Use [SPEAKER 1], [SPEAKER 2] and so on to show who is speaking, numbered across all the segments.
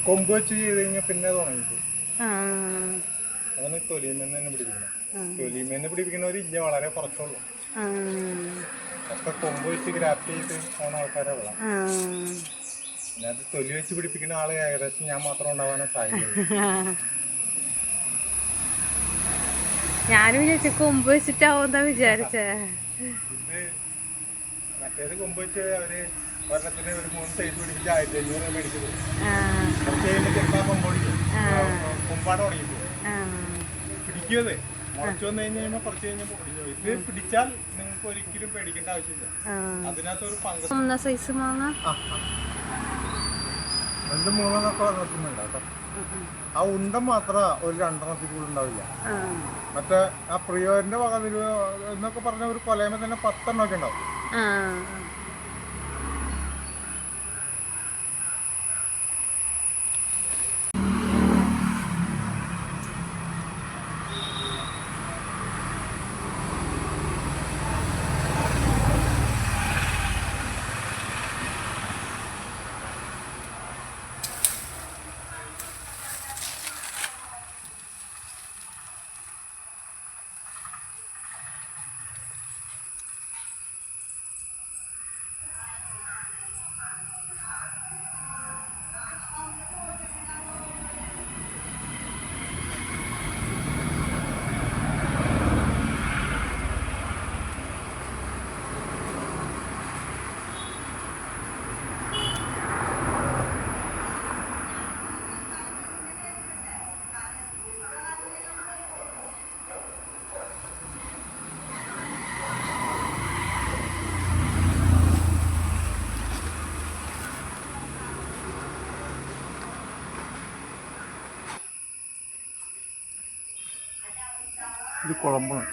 [SPEAKER 1] കൊമ്പ് വെച്ച് ചെയ്ത് കഴിഞ്ഞാൽ പിന്നെ അത് ഉണങ്ങിപ്പോകും. അതാണ് തൊലിമേന്ന് തന്നെ പിടിപ്പിക്കണം. തൊലിമേന്ന് പിടിപ്പിക്കുന്നവർ ഇല്ല, വളരെ കുറച്ചുള്ളൂ. ഒക്കെ കൊമ്പ് വെച്ച് ഗ്രാഫ്റ്റ് ചെയ്ത് പോകുന്ന ആൾക്കാരെ ഉള്ള. അതിനകത്ത് തൊലി വെച്ച് പിടിപ്പിക്കുന്ന ആള് ഏകദേശം ഞാൻ മാത്രം ഉണ്ടാവാനാ സാധ്യത.
[SPEAKER 2] ഞാനും വിചാരിച്ചു കൊമ്പ് വെച്ചിട്ടാവുന്ന വിചാരിച്ചേ.
[SPEAKER 1] ഇത് മറ്റേത് കൊമ്പ് വെച്ച് അവര് ഒരെണ്ണത്തിന് ഒരു 3 സൈസ് പിടിപ്പിച്ച് 1500 മേടിച്ചത്. കുറച്ച് കഴിയുമ്പോൾ ചെറുക്കാൻ കൊമ്പോടിക്കും, കൊമ്പാട് ഉണങ്ങിപ്പോ പിടിക്കുന്നത്. മുളച്ചു വന്നു കഴിഞ്ഞാൽ കുറച്ച് കഴിഞ്ഞാൽ പൊടിഞ്ഞു. ഇത് പിടിച്ചാൽ നിങ്ങൾക്ക് ഒരിക്കലും പേടിക്കേണ്ട ആവശ്യമില്ല. അതിനകത്തൊരു പങ്ക്
[SPEAKER 2] സൈസ് മാങ്ങ
[SPEAKER 1] 2-3 നിർത്തുന്നുണ്ട് കേട്ടോ. ആ ഉണ്ടം മാത്രം ഒരു 2 കൂടെ ഉണ്ടാവില്ല. മറ്റേ ആ പ്രിയോന്റെ വക എന്നൊക്കെ പറഞ്ഞ ഒരു കൊലയുമ്പോ തന്നെ 10 എണ്ണമൊക്കെ ഉണ്ടാവും. ഇത് കുഴമ്പാണ്.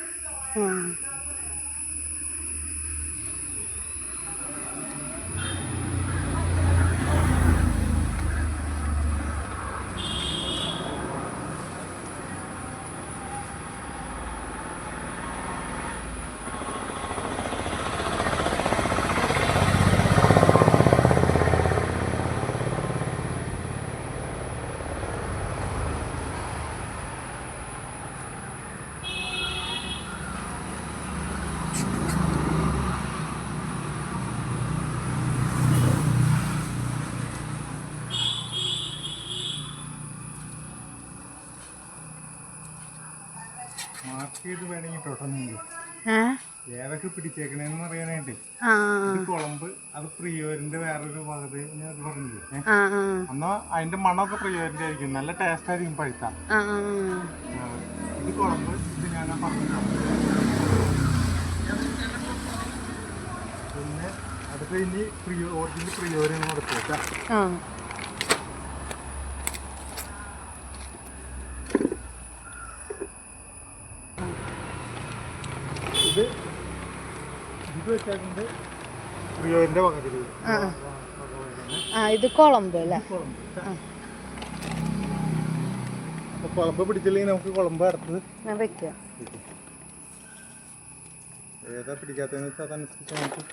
[SPEAKER 1] മാർക്ക് ചെയ്ത് വേണമെങ്കിൽ തൊട്ടൊന്നും ഏതൊക്കെ പിടിച്ചേക്കണേന്ന് അറിയാനായിട്ട്. ഇത് കുളമ്പ്, അത് പ്രിയോരിന്റെ വേറൊരു ഭാഗത്ത് ഞാൻ പറഞ്ഞില്ലേ. എന്നാ അതിന്റെ മണമൊക്കെ പ്രിയോരിന്റെ ആയിരിക്കും, നല്ല ടേസ്റ്റ് ആയിരിക്കും പഴുത്ത. ഇത് കുളമ്പ്, ഇത് ഞാൻ പറഞ്ഞിട്ടുണ്ട്. പിന്നെ അടുത്ത് ഇനി ഒറിജിനൽ പ്രിയോരിന്ന് കൊടുത്തേക്കാം. ഇത് വെച്ചാൽ പ്രിയോന്റെ പകുതി.
[SPEAKER 2] ഇത് കുളമ്പ് അല്ലേ?
[SPEAKER 1] അപ്പൊ കുളമ്പ് പിടിച്ചില്ലെങ്കിൽ നമുക്ക് കുളമ്പ് അടുത്തത്
[SPEAKER 2] വെക്കാം.
[SPEAKER 1] ഏതാ പിടിക്കാത്തതെന്ന് വെച്ചാൽ അതനുസരിച്ച് നമുക്ക്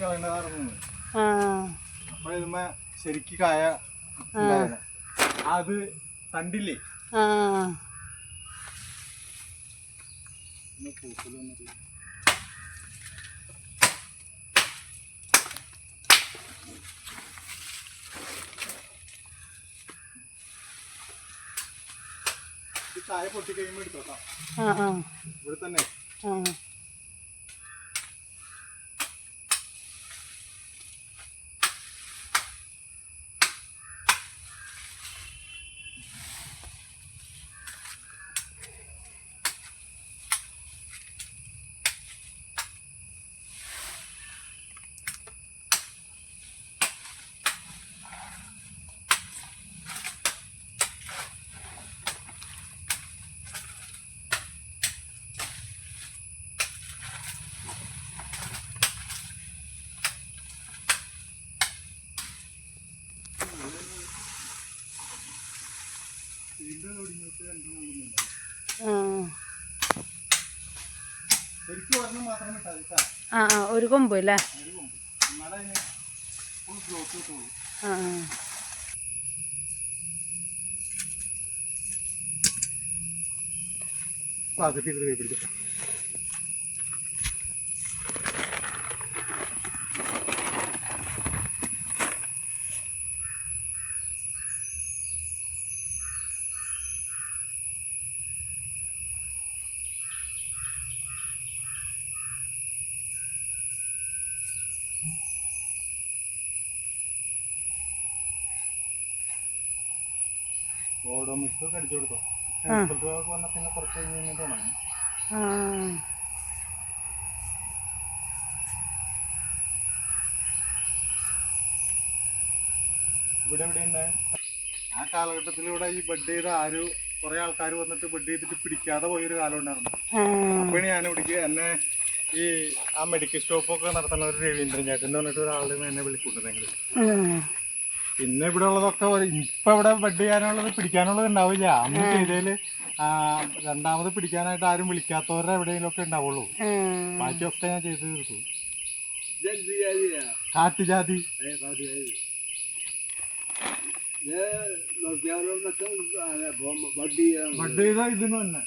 [SPEAKER 1] കളയേണ്ടതായിരുന്നു.
[SPEAKER 2] ആ
[SPEAKER 1] അപ്പൊ ഇതുമ്മ ശരിക്ക് കായ ഉണ്ടായിരുന്നു. അത് തണ്ടില്ലേ
[SPEAKER 2] ആ
[SPEAKER 1] കായ പൊട്ടി കഴിയുമ്പോ എടുത്തോട്ടാ.
[SPEAKER 2] ആ ആ
[SPEAKER 1] ഇവിടെ തന്നെ
[SPEAKER 2] ആ
[SPEAKER 1] ശരിക്കും ഒരെണ്ണം മാത്രം ഇട്ടാ മതി.
[SPEAKER 2] ആ ആ ഒരു കൊമ്പ് അല്ലേ?
[SPEAKER 1] എന്നാലേ അതിന് ഫുൾ ഗ്രോത്ത് കിട്ടുള്ളൂ.
[SPEAKER 2] ആ ആ
[SPEAKER 1] പകുതി കൈ പിടിച്ചു. ഓടോമിക്സ് കടിച്ചു കൊടുത്തോ. വന്ന പിന്നെ കുറച്ച് കഴിഞ്ഞിട്ട് ഉണങ്ങും.
[SPEAKER 2] ആ
[SPEAKER 1] ഇവിടെ എവിടെ ഉണ്ട് ആ കാലഘട്ടത്തിലൂടെ ഈ ബഡ് ചെയ്ത കുറെ ആൾക്കാർ വന്നിട്ട് ബഡ് ചെയ്തിട്ട് പിടിക്കാതെ പോയൊരു കാലം ഉണ്ടായിരുന്നു. അപ്പോഴാണ് ഞാൻ ഇവിടേക്ക് എന്നെ ഈ ആ മെഡിക്കൽ സ്റ്റോപ്പൊക്കെ നടത്തുന്ന ഒരു രവീന്ദ്രൻ ചേട്ടൻ എന്ന് പറഞ്ഞിട്ട് ഒരാൾ എന്നെ വിളിക്കൊണ്ടിരുന്നെങ്കിൽ. പിന്നെ ഇവിടെ ഉള്ളതൊക്കെ ഇപ്പൊ ഇവിടെ ബഡ് ചെയ്യാനുള്ളത് പിടിക്കാനുള്ളത് ഉണ്ടാവില്ല. അന്ന് ചെയ്തതില് രണ്ടാമത് പിടിക്കാനായിട്ട് ആരും വിളിക്കാത്തവരുടെ എവിടെയെങ്കിലും ഒക്കെ ഉണ്ടാവുള്ളൂ. ബാക്കിയൊക്കെ ഞാൻ ചെയ്ത് തീർത്തു. കാട്ടുജാതി ബഡ് ചെയ്ത ഇതിന് തന്നെ.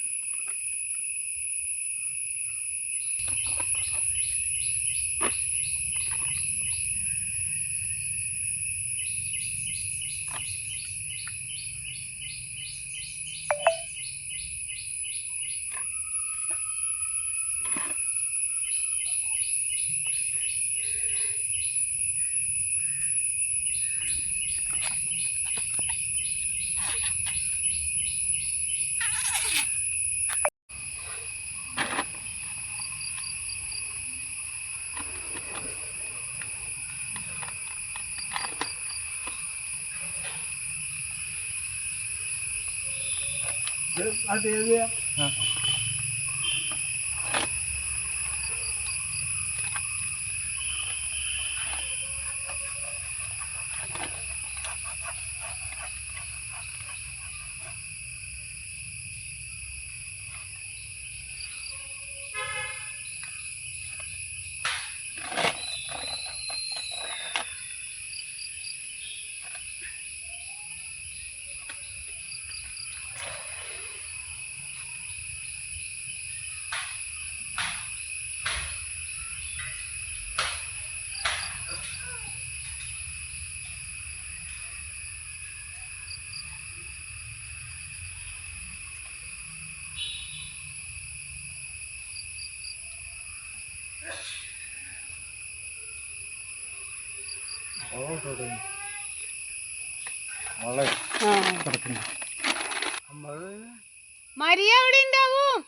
[SPEAKER 2] മരിയ എവിടെ ഉണ്ടാവും?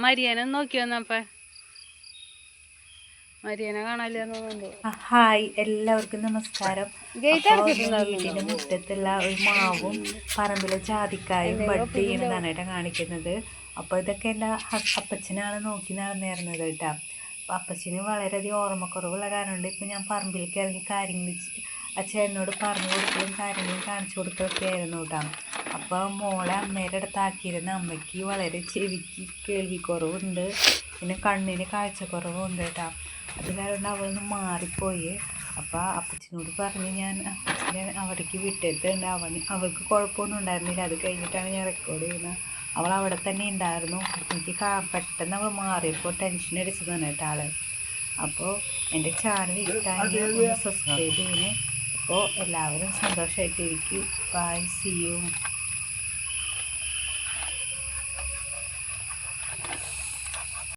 [SPEAKER 2] മരിയനെ നോക്കി വന്നപ്പ മരിയനെ കാണാനില്ല.
[SPEAKER 3] ഹായ്, എല്ലാവർക്കും നമസ്കാരം. വീടിന്റെ മുറ്റത്തുള്ള ഒരു മാവും പറമ്പിലെ ജാതിക്കായും ബഡ് ചെയ്യുന്നതാണ് കേട്ടോ കാണിക്കുന്നത്. അപ്പോൾ ഇതൊക്കെ എല്ലാ അപ്പച്ചനാണ് നോക്കി നടന്നിരുന്നത് കേട്ടോ. അപ്പം അപ്പച്ചന് വളരെയധികം ഓർമ്മക്കുറവുള്ള കാരണമുണ്ട്. ഇപ്പം ഞാൻ പറമ്പിലേക്ക് ഇറങ്ങി കാര്യങ്ങൾ അച്ഛനോട് പറഞ്ഞു കൊടുക്കലും കാര്യങ്ങളും കാണിച്ചു കൊടുക്കലൊക്കെ ആയിരുന്നു കേട്ടോ. അപ്പോൾ മോളെ അമ്മയുടെ അടുത്താക്കിയിരുന്ന അമ്മയ്ക്ക് വളരെ ചെവിക്ക് കേൾവിക്കുറവുണ്ട്, പിന്നെ കണ്ണിന് കാഴ്ചക്കുറവുണ്ട് കേട്ടോ. അത് കാരണം അവളൊന്ന് മാറിപ്പോയി. അപ്പോൾ അപ്പച്ചനോട് പറഞ്ഞ് ഞാൻ അപ്പച്ചനെ അവിടേക്ക് വിട്ടിട്ടുണ്ട്. അവൾക്ക് കുഴപ്പമൊന്നും ഉണ്ടായിരുന്നില്ല. അത് കഴിഞ്ഞിട്ടാണ് ഞാൻ റെക്കോർഡ് ചെയ്യുന്നത്. അവൾ അവിടെ തന്നെ ഉണ്ടായിരുന്നു. എനിക്ക് പെട്ടെന്ന് അവൾ മാറിയപ്പോൾ ടെൻഷൻ അടിച്ചതാണ് കേട്ടോ ആള്. അപ്പോൾ എൻ്റെ ചാനൽ ഇഷ്ടമായി ഒന്ന് സബ്സ്ക്രൈബ് ചെയ്യണേ. അപ്പോൾ എല്ലാവരും സന്തോഷമായിട്ടിരിക്കും. By, see you.